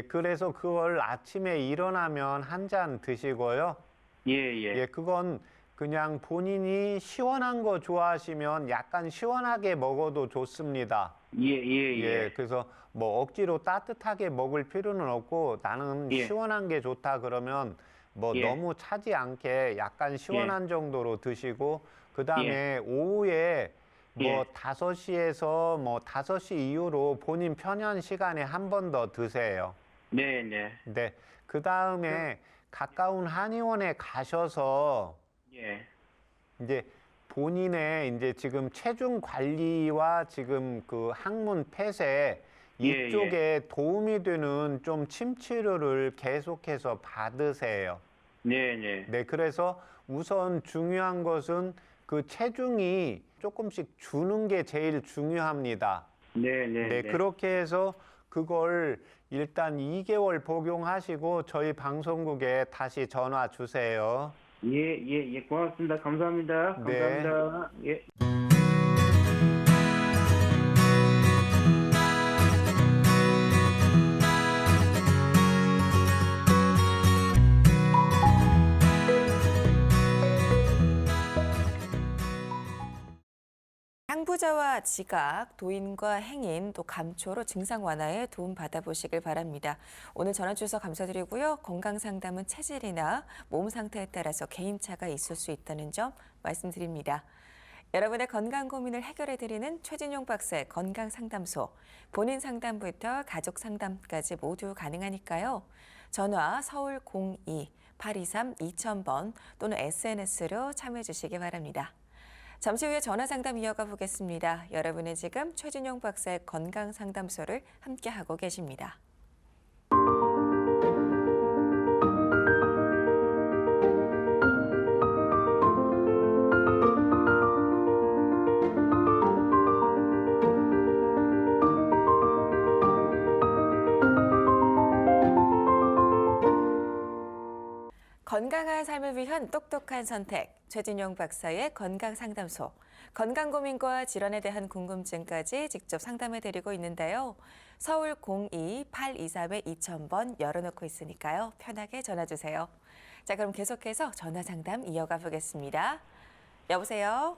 그래서 그걸 아침에 일어나면 한 잔 드시고요. 그건 그냥 본인이 시원한 거 좋아하시면 약간 시원하게 먹어도 좋습니다. 그래서 뭐 억지로 따뜻하게 먹을 필요는 없고 나는 시원한 게 좋다 그러면 뭐 너무 차지 않게 약간 시원한 정도로 드시고 그 다음에 오후에 뭐 5시에서 뭐 5시 이후로 본인 편한 시간에 한 번 더 드세요. 그 다음에 가까운 한의원에 가셔서 이제 본인의 이제 지금 체중 관리와 지금 그 항문 폐쇄 이쪽에 도움이 되는 좀 침 치료를 계속해서 받으세요. 그래서 우선 중요한 것은 그 체중이 조금씩 주는 게 제일 중요합니다. 그렇게 해서 그걸 일단 2개월 복용하시고 저희 방송국에 다시 전화 주세요. 고맙습니다. 감사합니다. 네. 감사합니다. 피부자와 지각, 도인과 행인, 또 감초로 증상 완화에 도움 받아보시길 바랍니다. 오늘 전화 주셔서 감사드리고요. 건강상담은 체질이나 몸 상태에 따라서 개인차가 있을 수 있다는 점 말씀드립니다. 여러분의 건강 고민을 해결해드리는 최진용 박사의 건강상담소. 본인 상담부터 가족 상담까지 모두 가능하니까요. 전화 서울 02-823-2000번 또는 SNS로 참여해 주시기 바랍니다. 잠시 후에 전화 상담 이어가 보겠습니다. 여러분은 지금 최진용 박사의 건강상담소를 함께하고 계십니다. 건강한 삶을 위한 똑똑한 선택, 최진용 박사의 건강상담소. 건강 고민과 질환에 대한 궁금증까지 직접 상담해드리고 있는데요. 서울 02-823-2000번 열어놓고 있으니까요. 편하게 전화주세요. 자, 그럼 계속해서 전화 상담 이어가 보겠습니다. 여보세요?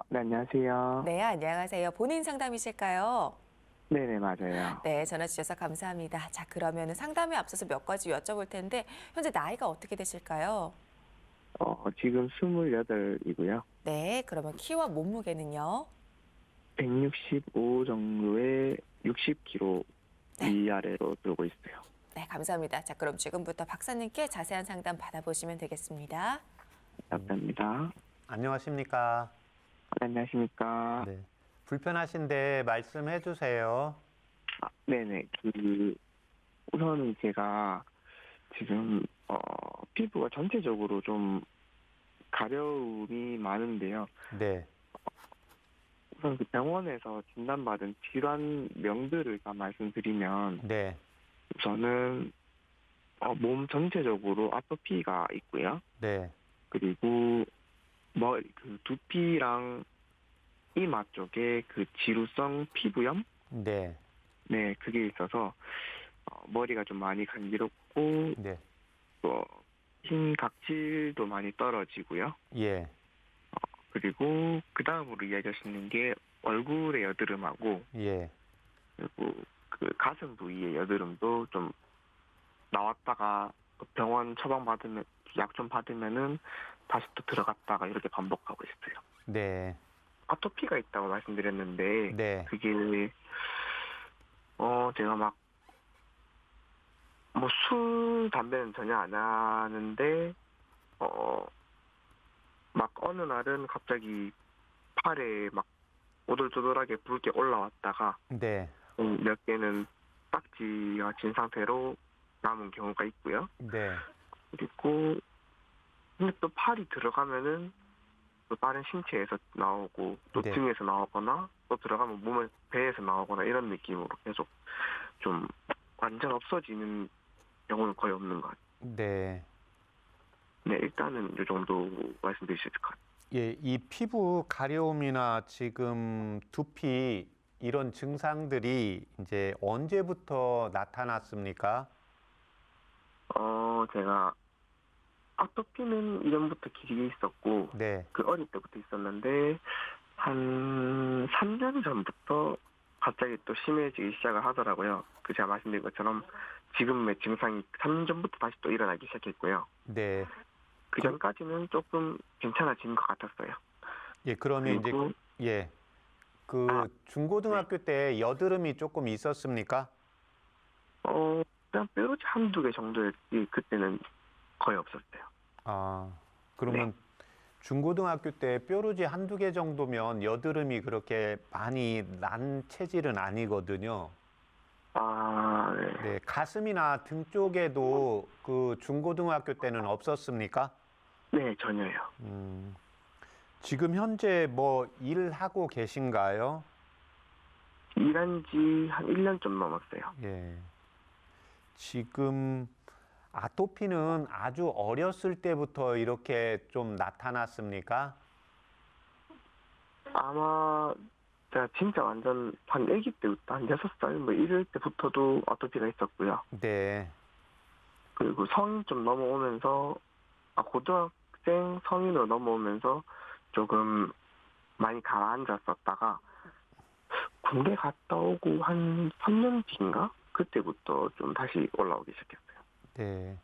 네, 안녕하세요. 네, 안녕하세요. 본인 상담이실까요? 네네, 맞아요. 네, 전화 주셔서 감사합니다. 자, 그러면 상담에 앞서서 몇 가지 여쭤볼 텐데 현재 나이가 어떻게 되실까요? 지금 28이고요. 네, 그러면 키와 몸무게는요? 165 정도에 60kg 네. 위아래로 들고 있어요. 네, 감사합니다. 자, 그럼 지금부터 박사님께 자세한 상담 받아보시면 되겠습니다. 감사합니다. 안녕하십니까? 안녕하십니까? 네. 불편하신데 말씀해 주세요. 네네. 우선은 제가 지금, 피부가 전체적으로 좀 가려움이 많은데요. 네. 우선 그 병원에서 진단받은 질환명들을 다 말씀드리면, 네. 우선은, 몸 전체적으로 아토피가 있고요. 네. 그리고 그 두피랑 이마 쪽에 그 지루성 피부염? 네. 네, 그게 있어서 머리가 좀 많이 간지럽고 네. 또 흰 각질도 많이 떨어지고요. 예. 그리고 그 다음으로 이야기할 수 있는 게 얼굴의 여드름하고 예. 그리고 그 가슴 부위의 여드름도 좀 나왔다가 병원 처방받으면 약 좀 받으면은 다시 또 들어갔다가 이렇게 반복하고 있어요. 네. 아토피가 있다고 말씀드렸는데 네. 그게 제가 막 뭐 술 담배는 전혀 안 하는데 막 어느 날은 갑자기 팔에 막 오돌토돌하게 붉게 올라왔다가 네. 몇 개는 딱지가 진 상태로 남은 경우가 있고요. 네. 그리고 근데 또 팔이 들어가면은 또 다른 신체에서 나오고 또 네. 등에서 나오거나 또 들어가면 몸의 배에서 나오거나 이런 느낌으로 계속 좀 완전 없어지는 경우는 거의 없는 것 같아요. 네. 네, 일단은 이 정도 말씀드릴 수 있을 것 같아요. 예, 이 피부 가려움이나 지금 두피 이런 증상들이 이제 언제부터 나타났습니까? 제가 아토피는 이전부터 길게 있었고 네. 그 어릴 때부터 있었는데 한 3년 전부터 갑자기 또 심해지기 시작을 하더라고요. 그 제가 말씀드린 것처럼 지금의 증상이 3년 전부터 다시 또 일어나기 시작했고요. 네. 그 전까지는 조금 괜찮아진 것 같았어요. 예, 그러면 이제 그리고 예. 그 중고등학교 때 여드름이 조금 있었습니까? 그냥 뾰루지 한두 개 정도였지 그때는 거의 없었어요. 아, 그러면 중고등학교 때 뾰루지 한두 개 정도면 여드름이 그렇게 많이 난 체질은 아니거든요. 네. 네, 가슴이나 등 쪽에도 그 중고등학교 때는 없었습니까? 네, 전혀요. 지금 현재 뭐 일하고 계신가요? 일한 지 한 1년 좀 넘었어요. 예. 지금 아토피는 아주 어렸을 때부터 이렇게 좀 나타났습니까? 아마 제가 진짜 완전 한 아기 때부터 한 6살 뭐 이럴 때부터도 아토피가 있었고요. 네. 그리고 성인 좀 넘어오면서 고등학생 성인으로 넘어오면서 조금 많이 가라앉았었다가 군대 갔다 오고 한 3년 뒤인가? 그때부터 좀 다시 올라오기 시작했어요. 네.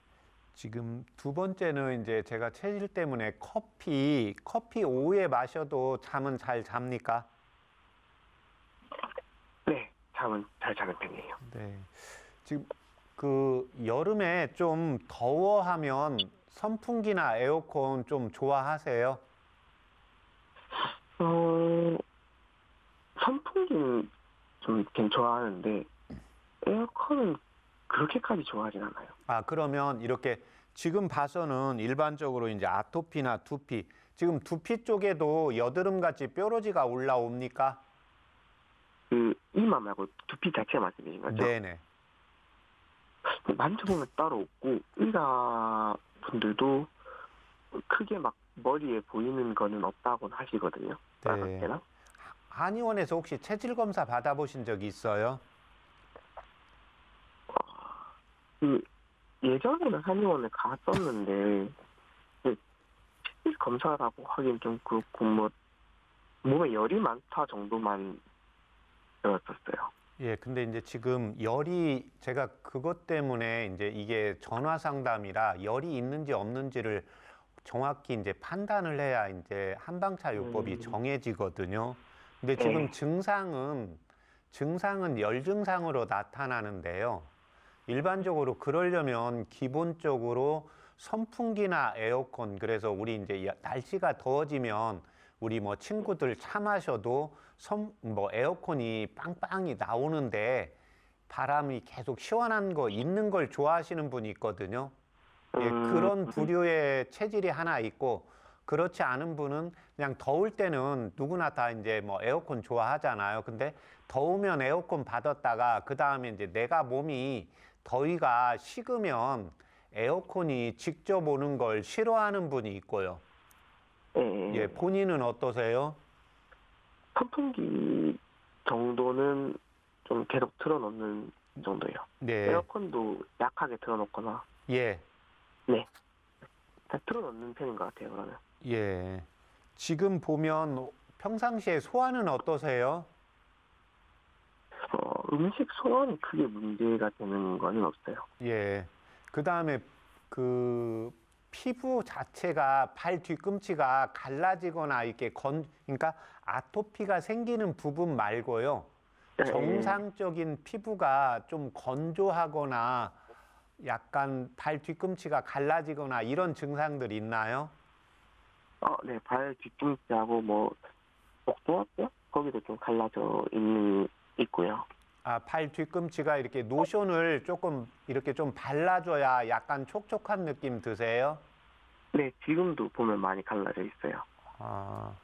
지금 두 번째는 이제 제가 체질 때문에 커피 오후에 마셔도 잠은 잘 잡니까? 네, 잠은 잘 자는 편이에요. 네. 지금 그 여름에 좀 더워하면 선풍기나 에어컨 좀 좋아하세요? 선풍기는 좀 좋아하는데 에어컨은 그렇게까지 좋아하진 않아요. 아, 그러면 이렇게 지금 봐서는 일반적으로 이제 아토피나 두피, 지금 두피 쪽에도 여드름같이 뾰루지가 올라옵니까? 그 이마 말고 두피 자체 말씀이신 거죠? 네네. 만져보면 따로 없고 의사 분들도 크게 막 머리에 보이는 거는 없다고는 하시거든요. 네. 때나 한의원에서 혹시 체질 검사 받아보신 적 있어요? 그 예전에는 한의원에 갔었는데 체질 검사라고 하긴 좀 그렇고 뭐 몸에 열이 많다 정도만 들었었어요. 예, 근데 이제 지금 열이 제가 그것 때문에 이제 이게 전화 상담이라 열이 있는지 없는지를 정확히 이제 판단을 해야 이제 한방차 요법이 정해지거든요. 근데 지금 증상은 열 증상으로 나타나는데요. 일반적으로 그러려면 기본적으로 선풍기나 에어컨, 그래서 우리 이제 날씨가 더워지면 우리 뭐 친구들 차 마셔도 뭐 에어컨이 빵빵히 나오는데 바람이 계속 시원한 거 있는 걸 좋아하시는 분이 있거든요. 예, 그런 부류의 체질이 하나 있고, 그렇지 않은 분은 그냥 더울 때는 누구나 다 이제 뭐 에어컨 좋아하잖아요. 근데 더우면 에어컨 받았다가 그 다음에 이제 내가 몸이 더위가 식으면 에어컨이 직접 오는 걸 싫어하는 분이 있고요. 예, 본인은 어떠세요? 선풍기 정도는 좀 계속 틀어놓는 정도예요. 네, 에어컨도 약하게 틀어놓거나 예, 다 틀어놓는 편인 것 같아요. 그러면 예. 지금 보면 평상시에 소화는 어떠세요? 음식 소화는 크게 문제가 되는 거는 없어요. 예. 그 다음에 그 피부 자체가 발 뒤꿈치가 갈라지거나 이렇게 그러니까 아토피가 생기는 부분 말고요. 정상적인 피부가 좀 건조하거나 약간 발 뒤꿈치가 갈라지거나 이런 증상들 있나요? 네, 발 뒤꿈치하고 뭐 목도뼈 거기도 좀 갈라져 있고요. 아, 발 뒤꿈치가 이렇게 노션을 조금 이렇게 좀 발라줘야 약간 촉촉한 느낌 드세요? 네, 지금도 보면 많이 갈라져 있어요. 아,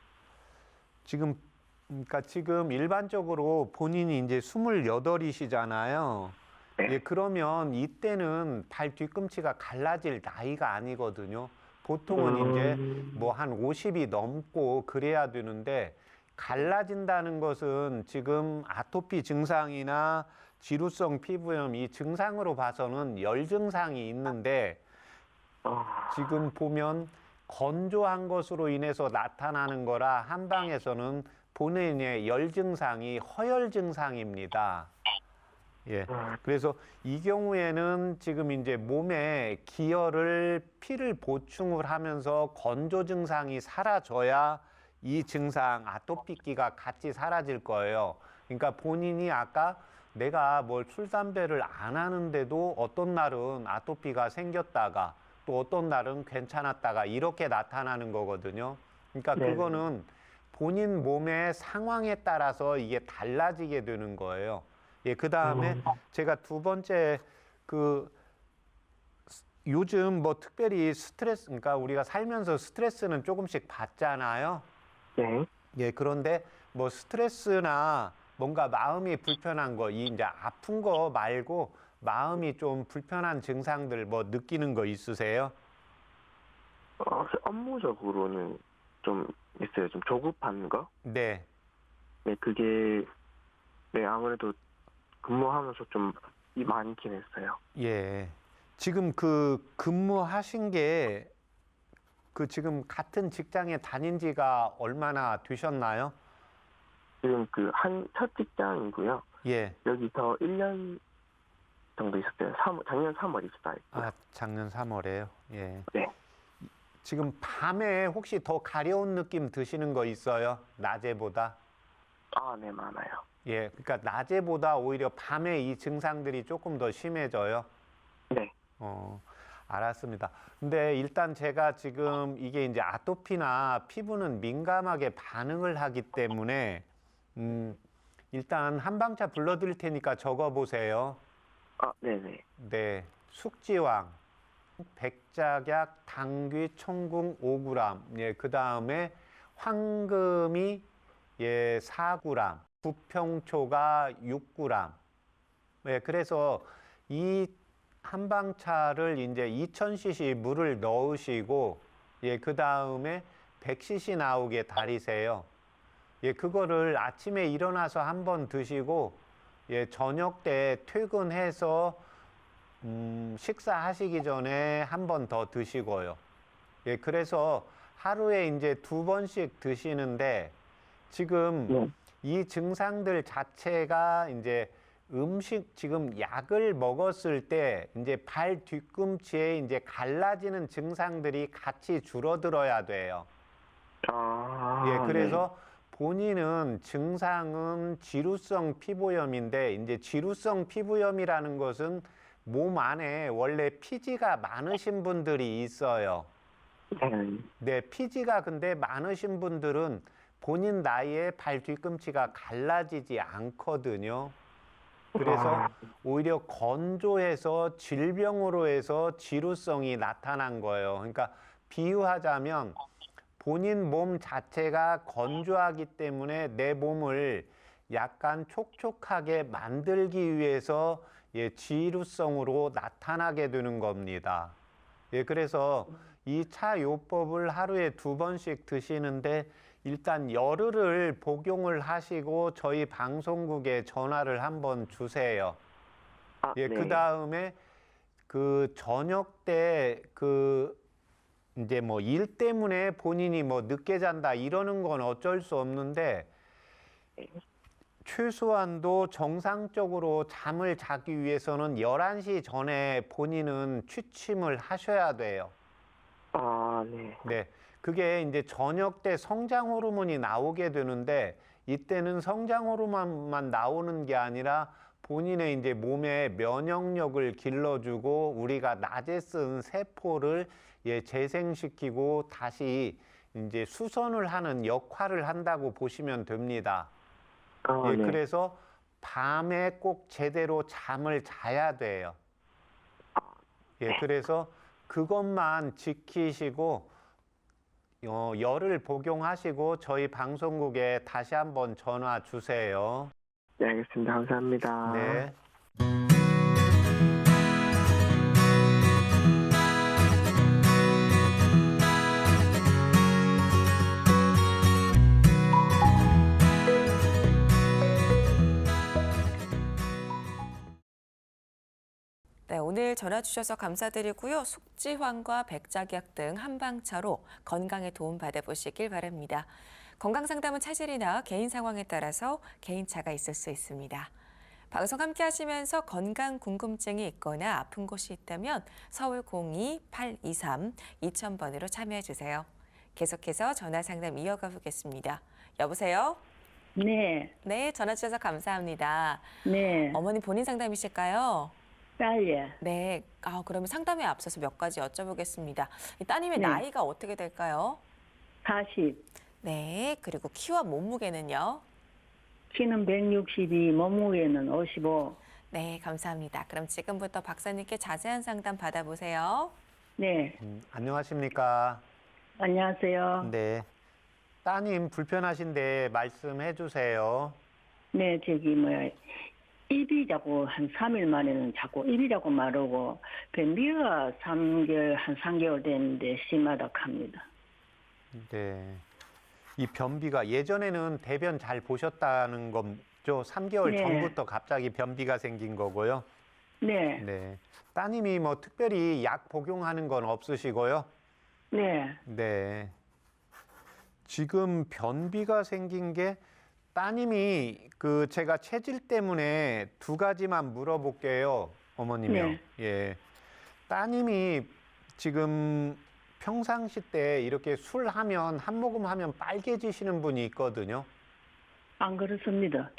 그러니까 지금 일반적으로 본인이 이제 28이시잖아요. 네. 예, 그러면 이때는 발 뒤꿈치가 갈라질 나이가 아니거든요. 보통은 이제 뭐 한 50이 넘고 그래야 되는데, 갈라진다는 것은 지금 아토피 증상이나 지루성 피부염 이 증상으로 봐서는 열 증상이 있는데, 지금 보면 건조한 것으로 인해서 나타나는 거라 한방에서는 본인의 열 증상이 허열 증상입니다. 예. 그래서 이 경우에는 지금 이제 몸에 기혈을 피를 보충을 하면서 건조 증상이 사라져야 이 증상 아토피기가 같이 사라질 거예요. 그러니까 본인이 아까 내가 뭘 술, 담배를 안 하는데도 어떤 날은 아토피가 생겼다가 또 어떤 날은 괜찮았다가 이렇게 나타나는 거거든요. 그러니까 그거는 본인 몸의 상황에 따라서 이게 달라지게 되는 거예요. 예, 그 다음에 제가 두 번째 요즘 뭐 특별히 스트레스, 그러니까 우리가 살면서 스트레스는 조금씩 받잖아요. 네. 예, 그런데 뭐 스트레스나 뭔가 마음이 불편한 거, 이제 아픈 거 말고 마음이 좀 불편한 증상들 뭐 느끼는 거 있으세요? 업무적으로는 좀 있어요. 좀 조급한 거? 네. 네, 그게 아무래도 근무하면서 좀 많긴 했어요. 예. 지금 그 근무하신 게 그 지금 같은 직장에 다닌 지가 얼마나 되셨나요? 지금 그 첫 직장이고요. 예. 여기서 1년 정도 있었어요. 작년 3월 입사했고요. 아, 작년 3월에요. 예. 네. 지금 밤에 혹시 더 가려운 느낌 드시는 거 있어요? 낮에보다? 아, 네, 많아요. 예. 그러니까 낮에보다 오히려 밤에 이 증상들이 조금 더 심해져요. 네. 알았습니다. 근데 일단 제가 지금 이게 이제 아토피나 피부는 민감하게 반응을 하기 때문에 일단 한방차 불러드릴 테니까 적어보세요. 아, 네네. 네, 숙지왕, 백작약, 당귀, 청궁 5g, 예, 그 다음에 황금이 예 4g, 부평초가 6g. 예, 그래서 이 한방차를 이제 2000cc 물을 넣으시고 예, 그 다음에 100cc 나오게 달이세요. 예, 그거를 아침에 일어나서 한번 드시고 예, 저녁 때 퇴근해서 식사하시기 전에 한 번 더 드시고요. 예, 그래서 하루에 이제 2번씩 드시는데 지금 네. 이 증상들 자체가 이제 지금 약을 먹었을 때 이제 발 뒤꿈치에 이제 갈라지는 증상들이 같이 줄어들어야 돼요. 아, 예, 그래서 본인은 증상은 지루성 피부염인데 이제 지루성 피부염이라는 것은 몸 안에 원래 피지가 많으신 분들이 있어요. 네. 네, 피지가 근데 많으신 분들은 본인 나이에 발 뒤꿈치가 갈라지지 않거든요. 그래서 오히려 건조해서 질병으로 해서 지루성이 나타난 거예요. 그러니까 비유하자면 본인 몸 자체가 건조하기 때문에 내 몸을 약간 촉촉하게 만들기 위해서 예, 지루성으로 나타나게 되는 겁니다. 예, 그래서 이 차요법을 하루에 2번씩 드시는데 일단 열흘을 복용을 하시고 저희 방송국에 전화를 한번 주세요. 아, 예, 네. 그 다음에 그 저녁 때 이제 뭐 일 때문에 본인이 뭐 늦게 잔다 이러는 건 어쩔 수 없는데 최소한도 정상적으로 잠을 자기 위해서는 11시 전에 본인은 취침을 하셔야 돼요. 아, 네. 네. 그게 이제 저녁 때 성장 호르몬이 나오게 되는데 이때는 성장 호르몬만 나오는 게 아니라 본인의 이제 몸의 면역력을 길러주고 우리가 낮에 쓴 세포를 예, 재생시키고 다시 이제 수선을 하는 역할을 한다고 보시면 됩니다. 아, 예, 네. 그래서 밤에 꼭 제대로 잠을 자야 돼요. 예, 그래서 그것만 지키시고 열을 복용하시고 저희 방송국에 다시 한번 전화 주세요. 네, 알겠습니다. 감사합니다. 네. 네, 오늘 전화 주셔서 감사드리고요. 숙지황과 백작약 등 한방차로 건강에 도움 받아보시길 바랍니다. 건강상담은 차질이나 개인 상황에 따라서 개인차가 있을 수 있습니다. 방송 함께 하시면서 건강 궁금증이 있거나 아픈 곳이 있다면 서울 02-823-2000번으로 참여해 주세요. 계속해서 전화 상담 이어가 보겠습니다. 여보세요? 네, 네, 전화 주셔서 감사합니다. 네, 어머니 본인 상담이실까요? 딸예. 네, 그러면 상담에 앞서서 몇 가지 여쭤보겠습니다. 이 따님의 네. 나이가 어떻게 될까요? 40, 네, 그리고 키와 몸무게는요? 키는 162, 몸무게는 55. 네, 감사합니다. 그럼 지금부터 박사님께 자세한 상담 받아보세요. 네, 안녕하십니까? 안녕하세요. 네. 따님 불편하신데 말씀해 주세요. 네, 입이 자꾸 한 3일 만에는 자꾸 입이 자꾸 마르고, 변비가 한 3개월 됐는데 심하다 합니다. 네. 이 변비가 예전에는 대변 잘 보셨다는 거죠? 3개월 네. 전부터 갑자기 변비가 생긴 거고요. 네, 네. 따님이 뭐 특별히 약 복용하는 건 없으시고요. 네. 네. 지금 변비가 생긴 게 따님이 제가 체질 때문에 두 가지만 물어볼게요. 어머님이요. 네. 예. 따님이 지금 평상시 때 이렇게 술 하면 한 모금 하면 빨개지시는 분이 있거든요. 안 그렇습니다.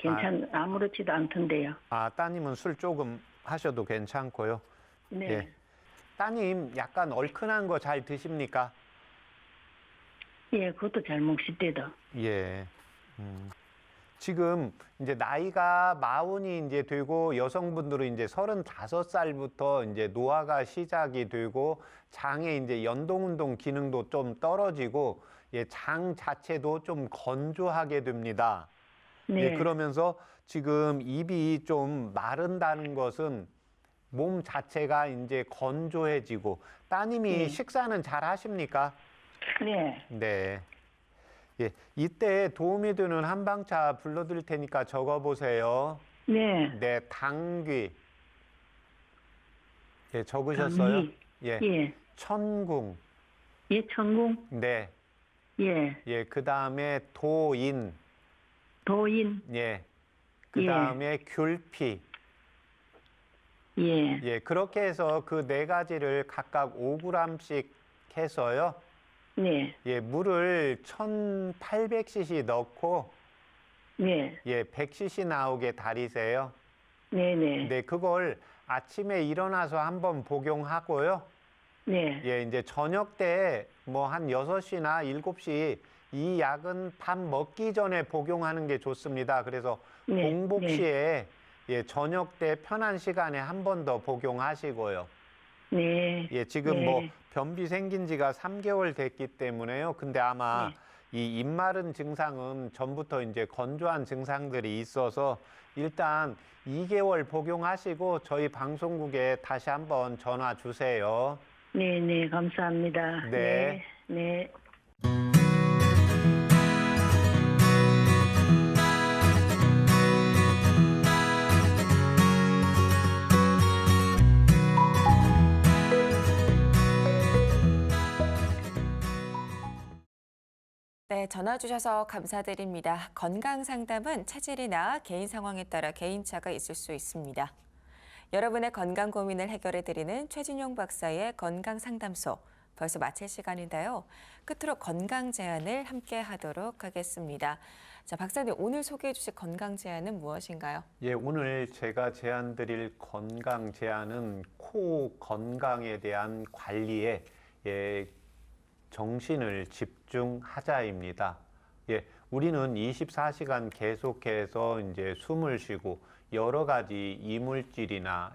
아무렇지도 않던데요. 아, 따님은 술 조금 하셔도 괜찮고요. 네. 예. 따님 약간 얼큰한 거 잘 드십니까? 예, 그것도 잘 먹시대다. 예. 지금 이제 나이가 40이 이제 되고 여성분들은 이제 35살부터 이제 노화가 시작이 되고 장에 이제 연동운동 기능도 좀 떨어지고 예, 장 자체도 좀 건조하게 됩니다. 네. 예, 그러면서 지금 입이 좀 마른다는 것은 몸 자체가 이제 건조해지고 따님이 네. 식사는 잘 하십니까? 네. 네. 예, 이때 도움이 되는 한방차 불러드릴 테니까 적어보세요. 네. 네, 당귀. 예, 적으셨어요? 당귀. 예, 예. 천궁. 예, 천궁. 네, 예. 예, 그 다음에 도인. 도인. 예, 그 다음에 귤피. 예. 예, 그렇게 해서 그 네 가지를 각각 5g씩 해서요. 네. 예, 물을 1800cc 넣고 네. 예, 100cc 나오게 달이세요. 네네. 네, 그걸 아침에 일어나서 한번 복용하고요. 네. 예, 이제 저녁 때 뭐 한 6시나 7시 이 약은 밥 먹기 전에 복용하는 게 좋습니다. 그래서 네. 공복 네. 시에 예, 저녁 때 편한 시간에 한 번 더 복용하시고요. 네. 예, 지금 네. 뭐 변비 생긴 지가 3개월 됐기 때문에요. 근데 아마 네. 이 입마른 증상은 전부터 이제 건조한 증상들이 있어서 일단 2개월 복용하시고 저희 방송국에 다시 한번 전화 주세요. 네, 네, 감사합니다. 네. 네. 네, 전화 주셔서 감사드립니다. 건강 상담은 체질이나 개인 상황에 따라 개인차가 있을 수 있습니다. 여러분의 건강 고민을 해결해 드리는 최진용 박사의 건강 상담소. 벌써 마칠 시간인데요. 끝으로 건강 제안을 함께 하도록 하겠습니다. 자, 박사님, 오늘 소개해 주실 건강 제안은 무엇인가요? 예, 오늘 제가 제안 드릴 건강 제안은 코 건강에 대한 관리에 정신을 집중하자입니다. 예, 우리는 24시간 계속해서 이제 숨을 쉬고 여러 가지 이물질이나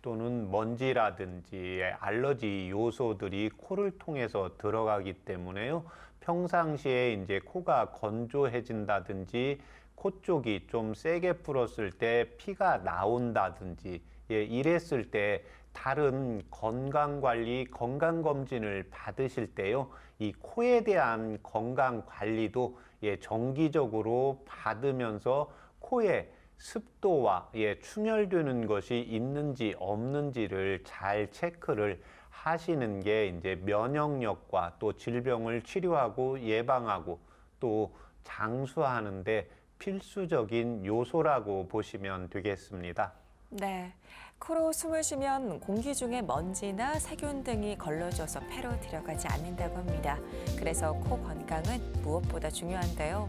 또는 먼지라든지 알러지 요소들이 코를 통해서 들어가기 때문에요. 평상시에 이제 코가 건조해진다든지 코 쪽이 좀 세게 불었을 때 피가 나온다든지 이랬을 때 다른 건강관리, 건강검진을 받으실 때요. 이 코에 대한 건강관리도 정기적으로 받으면서 코에 습도와 충혈되는 것이 있는지 없는지를 잘 체크를 하시는 게 이제 면역력과 또 질병을 치료하고 예방하고 또 장수하는데 필수적인 요소라고 보시면 되겠습니다. 네, 코로 숨을 쉬면 공기 중에 먼지나 세균 등이 걸러져서 폐로 들어가지 않는다고 합니다. 그래서 코 건강은 무엇보다 중요한데요.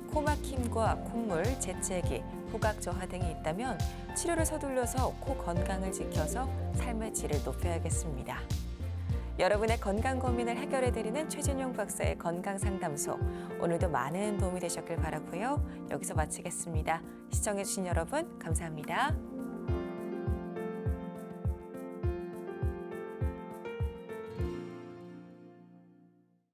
코 막힘과 콧물, 재채기, 후각 저하 등이 있다면 치료를 서둘러서 코 건강을 지켜서 삶의 질을 높여야겠습니다. 여러분의 건강 고민을 해결해드리는 최진용 박사의 건강상담소. 오늘도 많은 도움이 되셨길 바라고요. 여기서 마치겠습니다. 시청해주신 여러분 감사합니다.